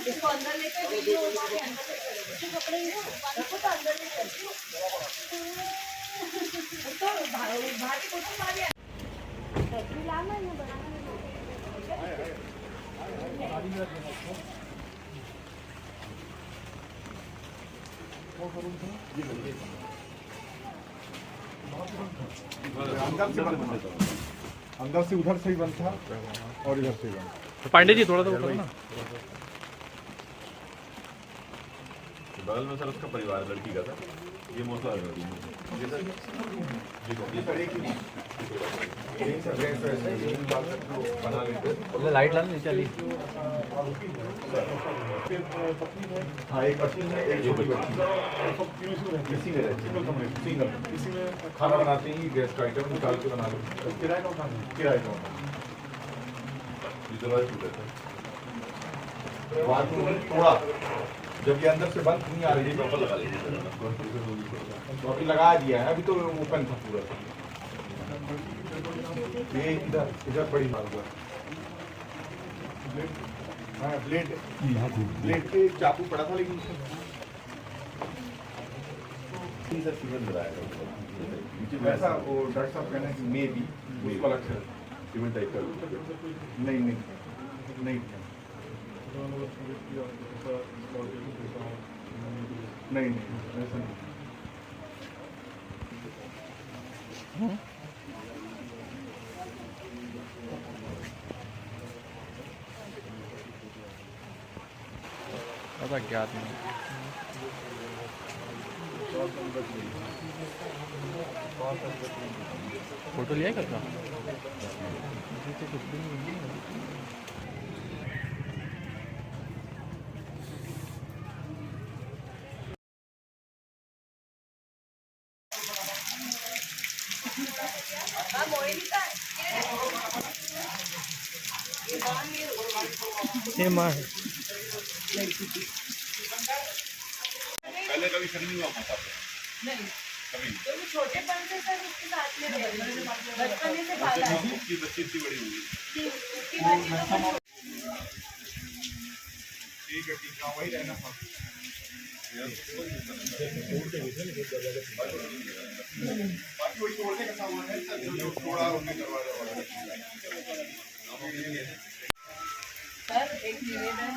इसको अंदर लेकर वीडियो उठा के अंदर लेकर कपड़े इसको तो अंदर लेकर तो बाहर की फोटो मार दिया तस्वीर लाना है बनाना अंदर से उधर से ही बंद था और इधर से ही बंद। तो पांडे जी थोड़ा सा ऊपर ना बगल में सर उसका परिवार लड़की का था ये मौसला लाइट लाना नहीं चली हाँ एक पत्नी है एक छोटी बच्ची इसी में रहती है इसी में खाना बनाते ही गैस का आइटम निकाल के बना लो किराए का उठाना किराए का थोड़ा जब ये अंदर से बंद नहीं आ रही है लगा लीजिए लगा दिया है अभी तो ओपन था पूरा ये इधर इधर बड़ी मार हुआ हाँ ब्लेड के चाकू पड़ा था लेकिन वैसा वो डॉक्टर साहब कहना है मे बी उसको अलग से सीमेंट टाइप का नहीं ऐसा नहीं पता क्या आदमी फोटो लिया करता ये माँ है पहले कभी शरीर नहीं हुआ था नहीं कभी तो वो छोटेपन से सर उसके साथ में रहे बचपन से पाला है उसकी बच्ची इतनी बड़ी हुई उसकी बच्ची ठीक है वही रहना था बाकी वही तोड़ने का सामान है जो थोड़ा उन्हें करवा सर एक निवेदन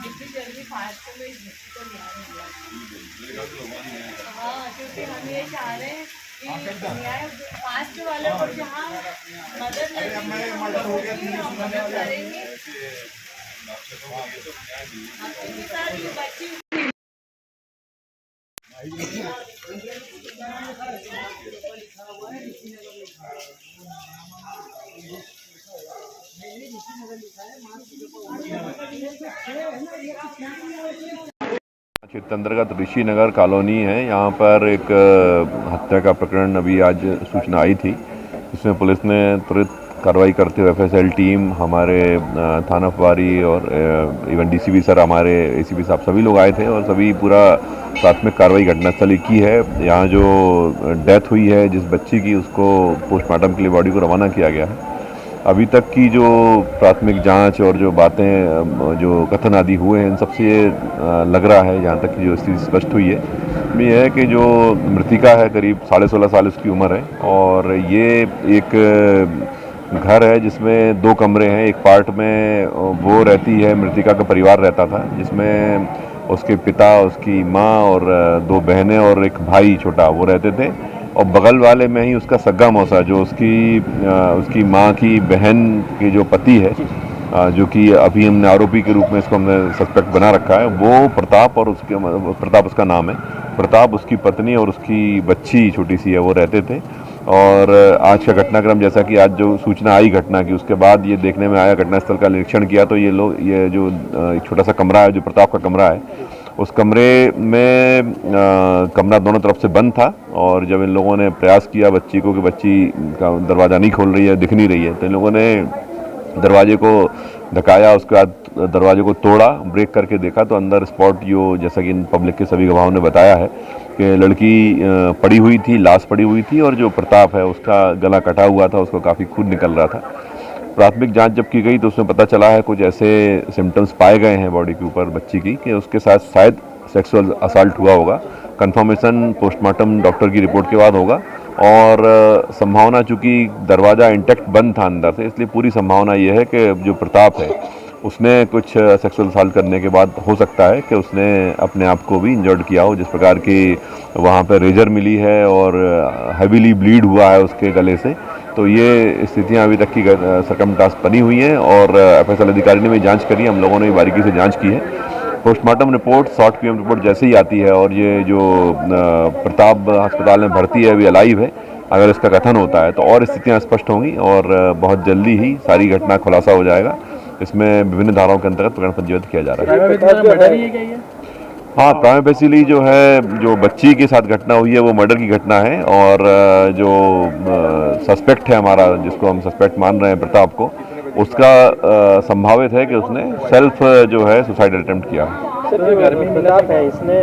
जितनी जल्दी फास्ट में इस बच्ची को न्याय मिला हाँ क्योंकि हम ये चाह रहे हैं कि न्याय फास्ट वाले को जहाँ मदद लगेगी मदद करेंगे क्योंकि सर ये बच्ची क्षेत्र अंतर्गत ऋषि नगर कॉलोनी है। यहाँ पर एक हत्या का प्रकरण अभी आज सूचना आई थी। इसमें पुलिस ने त्वरित कार्रवाई करते हुए एफएसएल टीम, हमारे थाना प्रभारी और इवन डीसीपी सर, हमारे एसीपी साहब, सभी लोग आए थे और सभी पूरा प्राथमिक कार्रवाई घटनास्थल की है। यहाँ जो डेथ हुई है जिस बच्ची की, उसको पोस्टमार्टम के लिए बॉडी को रवाना किया गया है। अभी तक की जो प्राथमिक जांच और जो बातें, जो कथन आदि हुए हैं, इन सबसे ये लग रहा है, जहाँ तक की जो स्थिति स्पष्ट हुई है, ये है कि जो मृतिका है करीब 16.5 साल उसकी उम्र है और ये एक घर है जिसमें 2 कमरे हैं। एक पार्ट में वो रहती है, मृतिका का परिवार रहता था, जिसमें उसके पिता, उसकी माँ और 2 बहनें और एक भाई छोटा वो रहते थे। और बगल वाले में ही उसका सग्गा मौसा, जो उसकी माँ की बहन के जो पति है, जो कि अभी हमने आरोपी के रूप में इसको हमने सस्पेक्ट बना रखा है, वो प्रताप, और प्रताप उसका नाम है, प्रताप, उसकी पत्नी और उसकी बच्ची छोटी सी है, वो रहते थे। और आज का घटनाक्रम, जैसा कि आज जो सूचना आई घटना की, उसके बाद ये देखने में आया, घटनास्थल का निरीक्षण किया तो ये जो छोटा सा कमरा है, जो प्रताप का कमरा है, उस कमरे में कमरा दोनों तरफ से बंद था। और जब इन लोगों ने प्रयास किया बच्ची को कि बच्ची का दरवाज़ा नहीं खोल रही है, दिख नहीं रही है, तो इन लोगों ने दरवाजे को धकाया, उसके बाद दरवाजे को तोड़ा, ब्रेक करके देखा तो अंदर स्पॉट, जो जैसा कि इन पब्लिक के सभी गवाहों ने बताया है कि लड़की पड़ी हुई थी, लाश पड़ी हुई थी और जो प्रताप है उसका गला कटा हुआ था, उसको काफ़ी खून निकल रहा था। प्राथमिक जांच जब की गई तो उसमें पता चला है कुछ ऐसे सिम्टम्स पाए गए हैं बॉडी के ऊपर बच्ची की कि उसके साथ शायद सेक्सुअल असाल्ट हुआ होगा। कंफर्मेशन पोस्टमार्टम डॉक्टर की रिपोर्ट के बाद होगा और संभावना, चूंकि दरवाज़ा इंटैक्ट बंद था अंदर से, इसलिए पूरी संभावना ये है कि जो प्रताप है उसने कुछ सेक्सुअल असाल्ट करने के बाद हो सकता है कि उसने अपने आप को भी इंजर्ड किया हो। जिस प्रकार की वहाँ पर रेजर मिली है और हैवीली ब्लीड हुआ है उसके गले से, तो ये स्थितियां अभी तक की सरकमस्टांस बनी हुई हैं और एफएसएल अधिकारी ने भी जांच करी, हम लोगों ने भी बारीकी से जांच की है। Postmortem report, short PM report जैसे ही आती है और ये जो प्रताप अस्पताल में भर्ती है, अभी अलाइव है, अगर इसका कथन होता है तो और स्थितियां स्पष्ट होंगी और बहुत जल्दी ही सारी घटना खुलासा हो जाएगा। इसमें विभिन्न धाराओं के अंतर्गत प्रकरण पंजीबद्ध किया जा रहा है। हाँ, प्राइमा फेसिली जो है, जो बच्ची के साथ घटना हुई है वो मर्डर की घटना है और जो सस्पेक्ट है हमारा, जिसको हम सस्पेक्ट मान रहे हैं प्रताप को, उसका संभावित है कि उसने सेल्फ जो है सुसाइड अटेम्प्ट किया। सर, जो प्रताप है इसने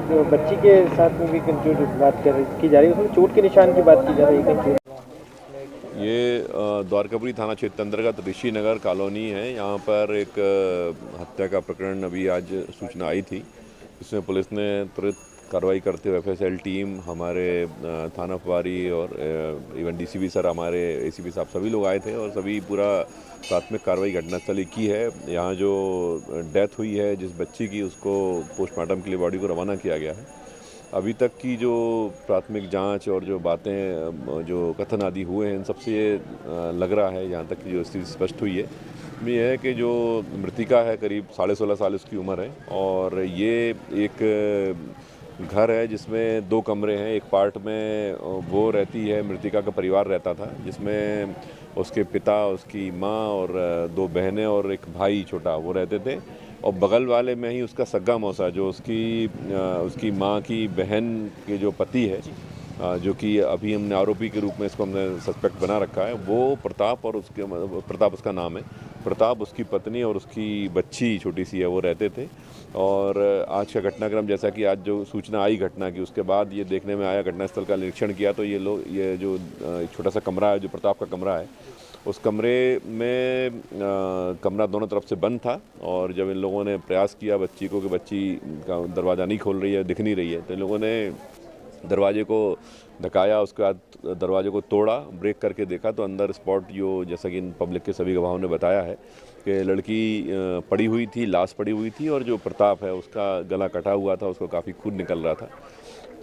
जो बच्ची के साथ में भी बात की जा रही है, उसमें चोट के निशान की बात की जा रही है। ये द्वारकापुरी थाना क्षेत्र अंतर्गत ऋषि नगर कॉलोनी है। यहाँ पर एक हत्या का प्रकरण अभी आज सूचना आई थी, इसमें पुलिस ने तुरंत कार्रवाई करते हुए एफएसएल टीम, हमारे थाना प्रभारी और इवन डीसीपी सर, हमारे एसीपी साहब, सभी लोग आए थे और सभी पूरा प्राथमिक कार्रवाई घटनास्थल की है। यहाँ जो डेथ हुई है जिस बच्ची की, उसको पोस्टमार्टम के लिए बॉडी को रवाना किया गया है। अभी तक की जो प्राथमिक जांच और जो बातें, जो कथन आदि हुए हैं, इन सबसे ये लग रहा है, यहाँ तक की जो स्थिति स्पष्ट हुई है, ये है कि जो मृतिका है करीब 16.5 साल उसकी उम्र है और ये एक घर है जिसमें 2 कमरे हैं। एक पार्ट में वो रहती है, मृतिका का परिवार रहता था, जिसमें उसके पिता, उसकी माँ और 2 बहनें और एक भाई छोटा, वो रहते थे। और बगल वाले में ही उसका सग्गा मौसा, जो उसकी माँ की बहन के जो पति है, जो कि अभी हमने आरोपी के रूप में इसको हमने सस्पेक्ट बना रखा है, वो प्रताप, और प्रताप उसका नाम है, प्रताप, उसकी पत्नी और उसकी बच्ची छोटी सी है, वो रहते थे। और आज का घटनाक्रम, जैसा कि आज जो सूचना आई घटना की, उसके बाद ये देखने में आया, घटनास्थल का निरीक्षण किया तो ये जो छोटा सा कमरा है, जो प्रताप का कमरा है, उस कमरे में कमरा दोनों तरफ से बंद था और जब इन लोगों ने प्रयास किया बच्ची को कि बच्ची का दरवाज़ा नहीं खोल रही है, दिख नहीं रही है, तो इन लोगों ने दरवाजे को धकाया, उसके बाद दरवाजे को तोड़ा, ब्रेक करके देखा तो अंदर स्पॉट, जो जैसा कि इन पब्लिक के सभी गवाहों ने बताया है कि लड़की पड़ी हुई थी, लाश पड़ी हुई थी और जो प्रताप है उसका गला कटा हुआ था, उसको काफ़ी खून निकल रहा था।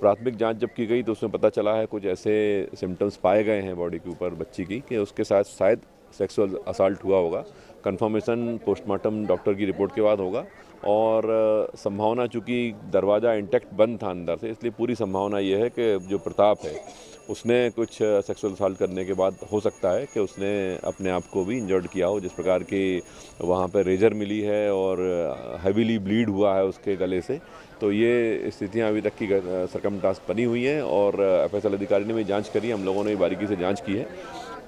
प्राथमिक जांच जब की गई तो उसमें पता चला है कुछ ऐसे सिम्टम्स पाए गए हैं बॉडी के ऊपर बच्ची की कि उसके साथ शायद सेक्सुअल असाल्ट हुआ होगा। कंफर्मेशन पोस्टमार्टम डॉक्टर की रिपोर्ट के बाद होगा और संभावना, चूंकि दरवाज़ा इंटैक्ट बंद था अंदर से, इसलिए पूरी संभावना ये है कि जो प्रताप है उसने कुछ सेक्सुअल असाल्ट करने के बाद हो सकता है कि उसने अपने आप को भी इंजर्ड किया हो। जिस प्रकार की वहाँ पर रेजर मिली है और हैवीली ब्लीड हुआ है उसके गले से, तो ये स्थितियां अभी तक की सरकमस्टांस बनी हुई हैं और एफएसएल अधिकारी ने भी जांच करी, हम लोगों ने भी बारीकी से जांच की है।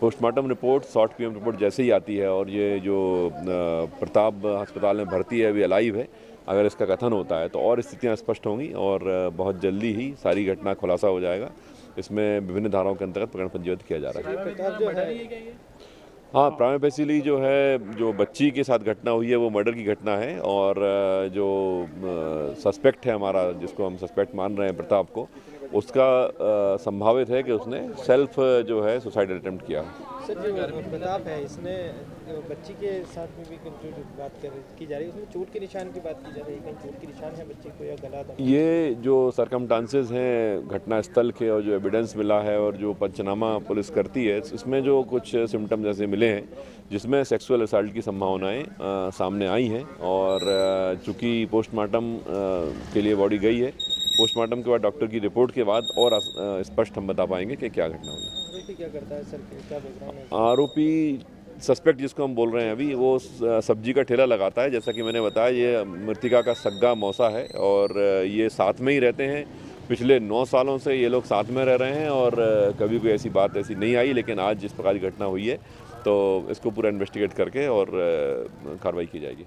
Postmortem report, short PM report जैसे ही आती है और ये जो प्रताप अस्पताल में भर्ती है, अभी अलाइव है, अगर इसका कथन होता है तो और स्थितियां स्पष्ट होंगी और बहुत जल्दी ही सारी घटना खुलासा हो जाएगा। इसमें विभिन्न धाराओं के अंतर्गत प्रकरण पंजीबद्ध किया जा रहा है। हाँ, प्राइमा फेसिली जो है, जो बच्ची के साथ घटना हुई है वो मर्डर की घटना है और जो सस्पेक्ट है हमारा, जिसको हम सस्पेक्ट मान रहे हैं प्रताप को, उसका संभावित है कि उसने सेल्फ जो है सुसाइड अटेम्प्ट किया। सर, जो प्रताप है इसने बच्ची के साथ में भी बात की जा रही है, उसमें चोट के निशान की बात की जा रही है, कहीं चोट के निशान है बच्ची को या गला दबा? ये जो सरकमस्टांसेस हैं घटनास्थल के और जो एविडेंस मिला है और जो पंचनामा पुलिस करती है, इसमें जो कुछ सिम्टम्स ऐसे मिले हैं जिसमें सेक्सुअल असल्ट की संभावनाएं सामने आई हैं और चूँकि पोस्टमार्टम के लिए बॉडी गई है, पोस्टमार्टम के बाद डॉक्टर की रिपोर्ट के बाद और स्पष्ट हम बता पाएंगे कि क्या घटना हुई। आरोपी क्या करता है सर, क्या बैकग्राउंड है? आरोपी, सस्पेक्ट जिसको हम बोल रहे हैं अभी, वो सब्जी का ठेला लगाता है। जैसा कि मैंने बताया, ये मृतिका का सग्गा मौसा है और ये साथ में ही रहते हैं। पिछले 9 सालों से ये लोग साथ में रह रहे हैं और कभी कोई ऐसी बात ऐसी नहीं आई, लेकिन आज जिस प्रकार की घटना हुई है तो इसको पूरा इन्वेस्टिगेट करके और कार्रवाई की जाएगी।